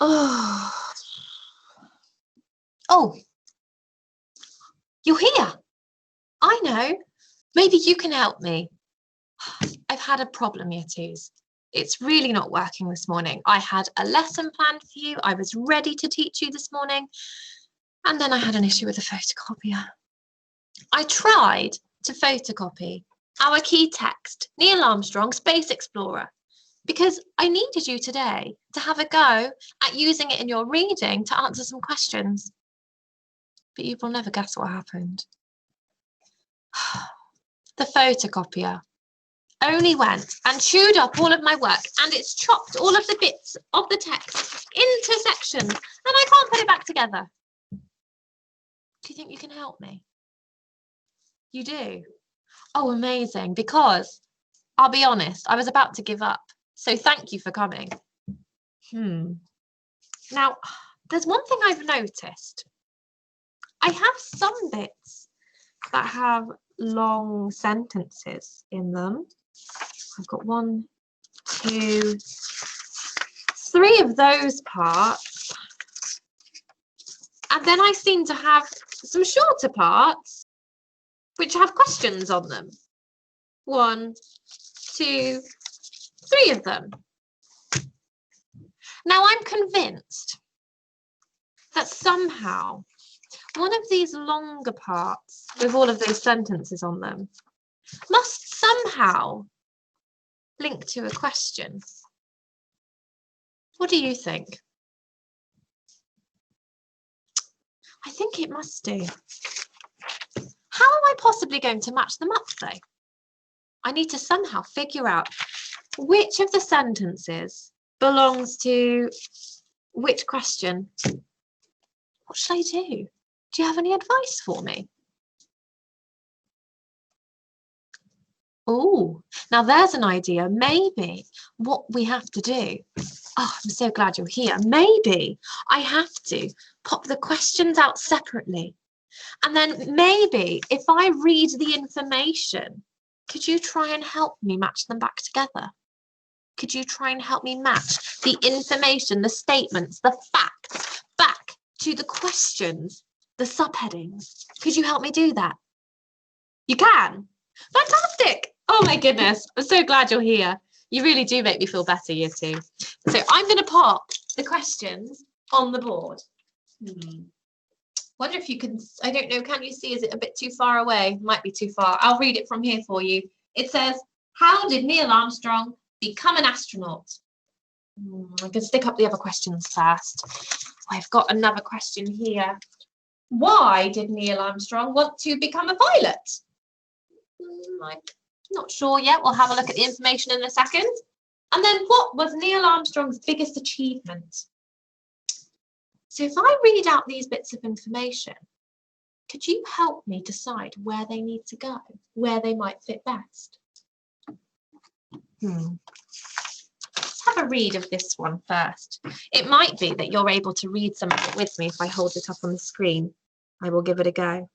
Oh. Oh, you're here. I know. Maybe you can help me. I've had a problem, Year Twos. It's really not working this morning. I had a lesson planned for you. I was ready to teach you this morning. And then I had an issue with the photocopier. I tried to photocopy our key text, Neil Armstrong, Space Explorer, because I needed you today to have a go at using it in your reading to answer some questions. But you will never guess what happened. The photocopier only went and chewed up all of my work, and it's chopped all of the bits of the text into sections, and I can't put it back together. Do you think you can help me? You do? Oh, amazing, because I'll be honest, I was about to give up. So thank you for coming. Now, there's one thing I've noticed. I have some bits that have long sentences in them. I've got 1, 2, 3 of those parts. And then I seem to have some shorter parts which have questions on them. 1, 2, 3 of them. Now I'm convinced that somehow one of these longer parts with all of those sentences on them must somehow link to a question. What do you think? I think it must do. How am I possibly going to match them up though? I need to somehow figure out which of the sentences belongs to which question. What should I do? Do you have any advice for me? Oh, now there's an idea. Maybe what we have to do. Oh, I'm so glad you're here. Maybe I have to pop the questions out separately. And then maybe if I read the information, could you try and help me match them back together? Could you try and help me match the information, the statements, the facts back to the questions, the subheadings? Could you help me do that? You can? Fantastic! Oh my goodness, I'm so glad you're here. You really do make me feel better, Year Two. So I'm going to pop the questions on the board. Wonder if you can, I don't know, can you see, is it a bit too far away? Might be too far. I'll read it from here for you. It says, how did Neil Armstrong become an astronaut? I can stick up the other questions first. I've got another question here. Why did Neil Armstrong want to become a pilot? I'm not sure yet. We'll have a look at the information in a second. And then what was Neil Armstrong's biggest achievement? So if I read out these bits of information, could you help me decide where they need to go, where they might fit best? Let's have a read of this one first. It might be that you're able to read some of it with me if I hold it up on the screen. I will give it a go.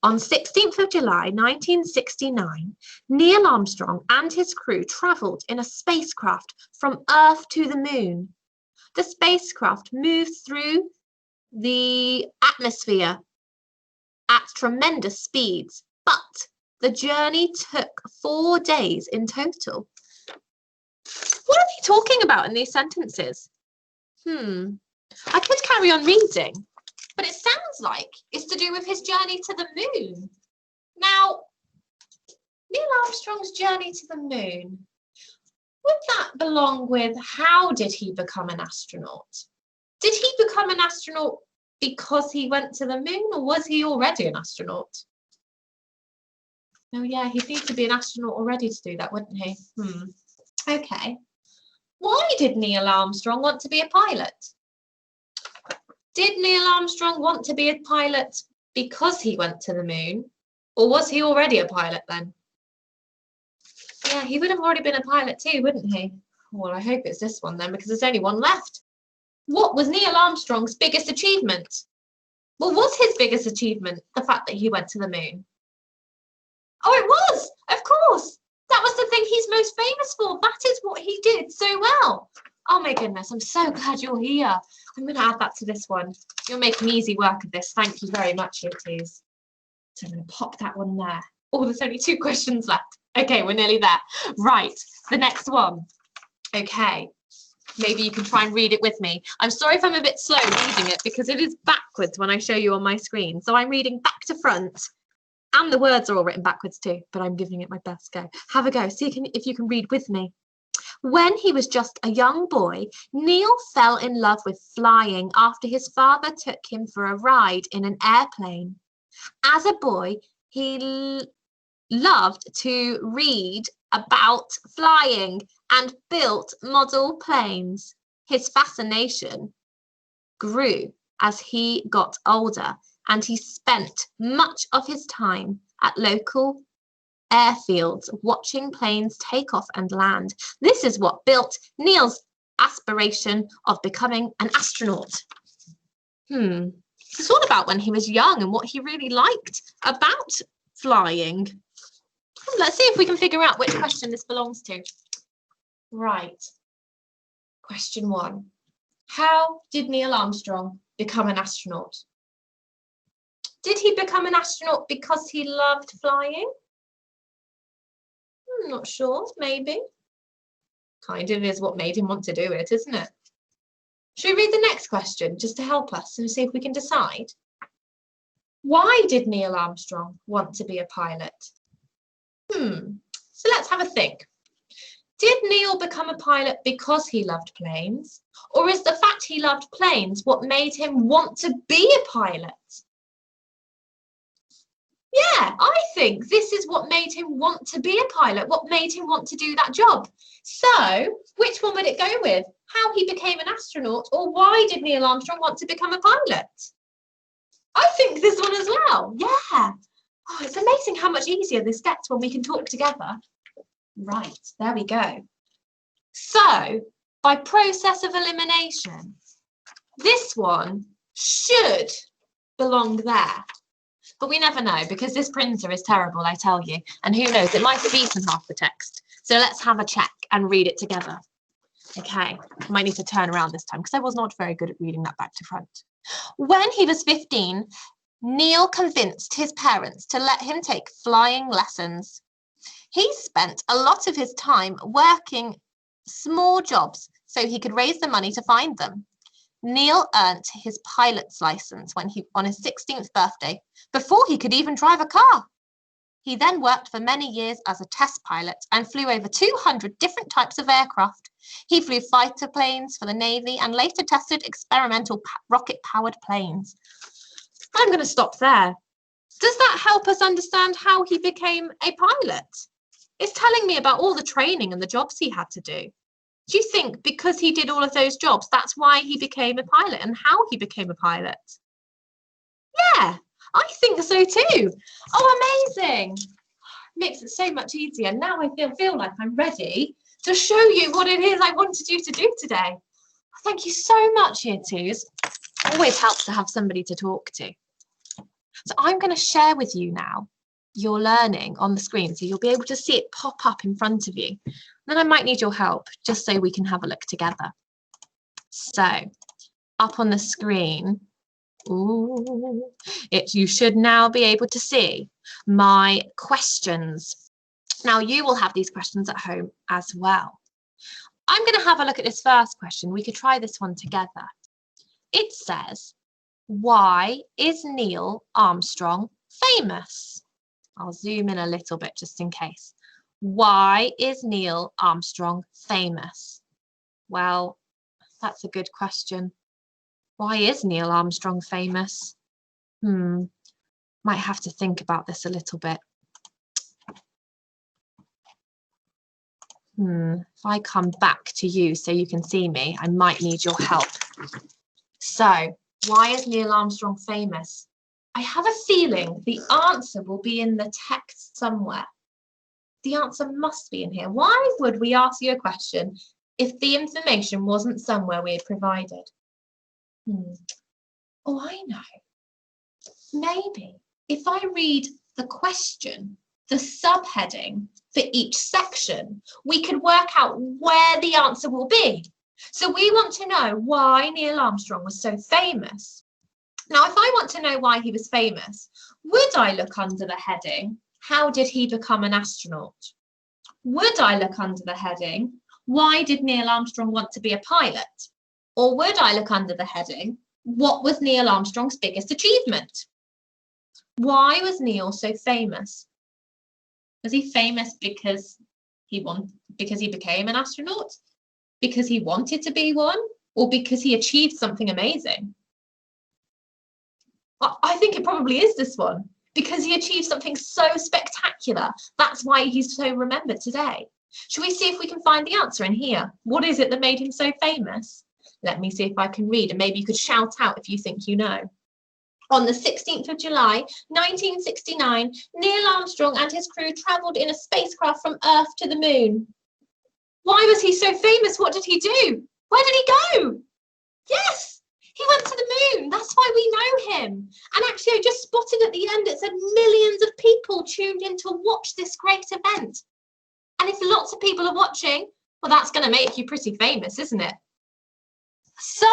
On 16th of July, 1969, Neil Armstrong and his crew travelled in a spacecraft from Earth to the moon. The spacecraft moved through the atmosphere at tremendous speeds, but the journey took 4 days in total. What are they talking about in these sentences? I could carry on reading, but it sounds like it's to do with his journey to the moon. Now, Neil Armstrong's journey to the moon, would that belong with how did he become an astronaut? Did he become an astronaut because he went to the moon, or was he already an astronaut? Oh yeah, he'd need to be an astronaut already to do that, wouldn't he? Okay. Why did Neil Armstrong want to be a pilot? Did Neil Armstrong want to be a pilot because he went to the moon, or was he already a pilot then? Yeah, he would have already been a pilot too, wouldn't he? Well, I hope it's this one then, because there's only one left. What was Neil Armstrong's biggest achievement? Well, was his biggest achievement the fact that he went to the moon? Oh, it was, of course. That was the thing he's most famous for. That is what he did so well. Oh my goodness, I'm so glad you're here. I'm going to add that to this one. You're making easy work of this. Thank you very much, Yetis. So I'm going to pop that one there. Oh, there's only 2 questions left. Okay, we're nearly there. Right, the next one. Okay, maybe you can try and read it with me. I'm sorry if I'm a bit slow reading it because it is backwards when I show you on my screen. So I'm reading back to front and the words are all written backwards too, but I'm giving it my best go. Have a go, see if you can read with me. When he was just a young boy, Neil fell in love with flying after his father took him for a ride in an airplane. As a boy, he loved to read about flying and built model planes. His fascination grew as he got older, and he spent much of his time at local airfields watching planes take off and land. This is what built Neil's aspiration of becoming an astronaut. It's all about when he was young and what he really liked about flying. Let's see if we can figure out which question this belongs to. Right. Question 1. How did Neil Armstrong become an astronaut? Did he become an astronaut because he loved flying? I'm not sure, maybe. Kind of is what made him want to do it, isn't it? Should we read the next question just to help us and see if we can decide? Why did Neil Armstrong want to be a pilot? So let's have a think. Did Neil become a pilot because he loved planes? Or is the fact he loved planes what made him want to be a pilot? Yeah, I think this is what made him want to be a pilot, what made him want to do that job. So, which one would it go with? How he became an astronaut, or why did Neil Armstrong want to become a pilot? I think this one as well. Yeah. Oh, it's amazing how much easier this gets when we can talk together. Right, there we go. So, by process of elimination, this one should belong there. But we never know because this printer is terrible, I tell you. And who knows, it might have eaten half the text. So let's have a check and read it together. Okay, I might need to turn around this time because I was not very good at reading that back to front. When he was 15, Neil convinced his parents to let him take flying lessons. He spent a lot of his time working small jobs so he could raise the money to find them. Neil earned his pilot's license on his 16th birthday, before he could even drive a car. He then worked for many years as a test pilot and flew over 200 different types of aircraft. He flew fighter planes for the Navy and later tested experimental rocket-powered planes. I'm going to stop there. Does that help us understand how he became a pilot? It's telling me about all the training and the jobs he had to do. Do you think because he did all of those jobs, that's why he became a pilot and how he became a pilot? Yeah, I think so too. Oh, amazing. Makes it so much easier. Now I feel like I'm ready to show you what it is I wanted you to do today. Thank you so much, Year Twos. Always helps to have somebody to talk to. So I'm going to share with you now your learning on the screen, so you'll be able to see it pop up in front of you. Then I might need your help just so we can have a look together. So up on the screen, you should now be able to see my questions. Now you will have these questions at home as well. I'm going to have a look at this first question. We could try this one together. It says, why is Neil Armstrong famous? I'll zoom in a little bit just in case. Why is Neil Armstrong famous? Well, that's a good question. Why is Neil Armstrong famous? Might have to think about this a little bit. If I come back to you so you can see me, I might need your help. So, why is Neil Armstrong famous? I have a feeling the answer will be in the text somewhere. The answer must be in here. Why would we ask you a question if the information wasn't somewhere we had provided? Oh, I know. Maybe if I read the question, the subheading for each section, we could work out where the answer will be. So we want to know why Neil Armstrong was so famous. Now, if I want to know why he was famous, would I look under the heading, how did he become an astronaut? Would I look under the heading, why did Neil Armstrong want to be a pilot? Or would I look under the heading, what was Neil Armstrong's biggest achievement? Why was Neil so famous? Was he famous because he became an astronaut? Because he wanted to be one? Or because he achieved something amazing? I think it probably is this one, because he achieved something so spectacular. That's why he's so remembered today. Should we see if we can find the answer in here? What is it that made him so famous? Let me see if I can read, and maybe you could shout out if you think you know. On the 16th of July, 1969, Neil Armstrong and his crew travelled in a spacecraft from Earth to the moon. Why was he so famous? What did he do? Where did he go? Yes, he went to the moon. That's why we know him. And actually, I just spotted at the end, it said millions of people tuned in to watch this great event. And if lots of people are watching, well, that's going to make you pretty famous, isn't it? So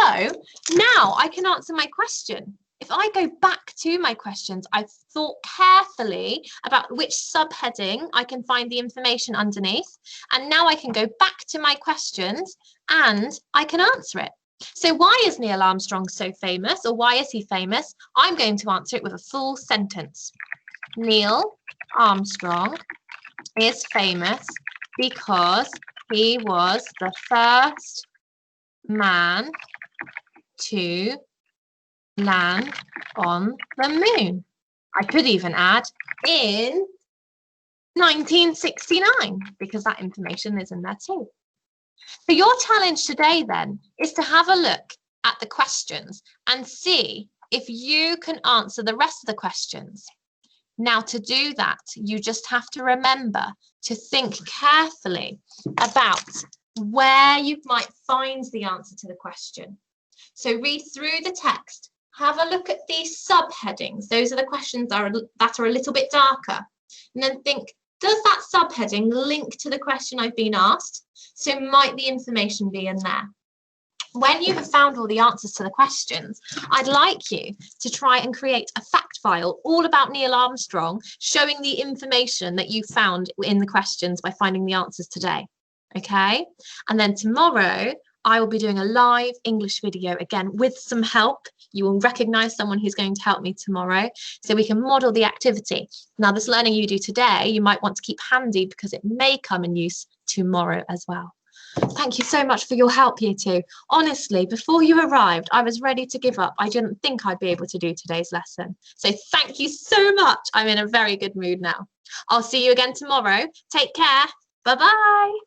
now I can answer my question. If I go back to my questions, I've thought carefully about which subheading I can find the information underneath. And now I can go back to my questions and I can answer it. So why is Neil Armstrong so famous, or why is he famous? I'm going to answer it with a full sentence. Neil Armstrong is famous because he was the first man to land on the moon. I could even add in 1969, because that information is in there too. So your challenge today then is to have a look at the questions and see if you can answer the rest of the questions. Now, to do that, you just have to remember to think carefully about where you might find the answer to the question. So read through the text, have a look at these subheadings. Those are the questions that are a little bit darker. And then think, does that subheading link to the question I've been asked? So might the information be in there? When you have found all the answers to the questions, I'd like you to try and create a fact file all about Neil Armstrong, showing the information that you found in the questions by finding the answers today. Okay? And then tomorrow, I will be doing a live English video again with some help. You will recognize someone who's going to help me tomorrow so we can model the activity. Now, this learning you do today, you might want to keep handy because it may come in use tomorrow as well. Thank you so much for your help, Year 2. Honestly, before you arrived, I was ready to give up. I didn't think I'd be able to do today's lesson. So thank you so much. I'm in a very good mood now. I'll see you again tomorrow. Take care. Bye-bye.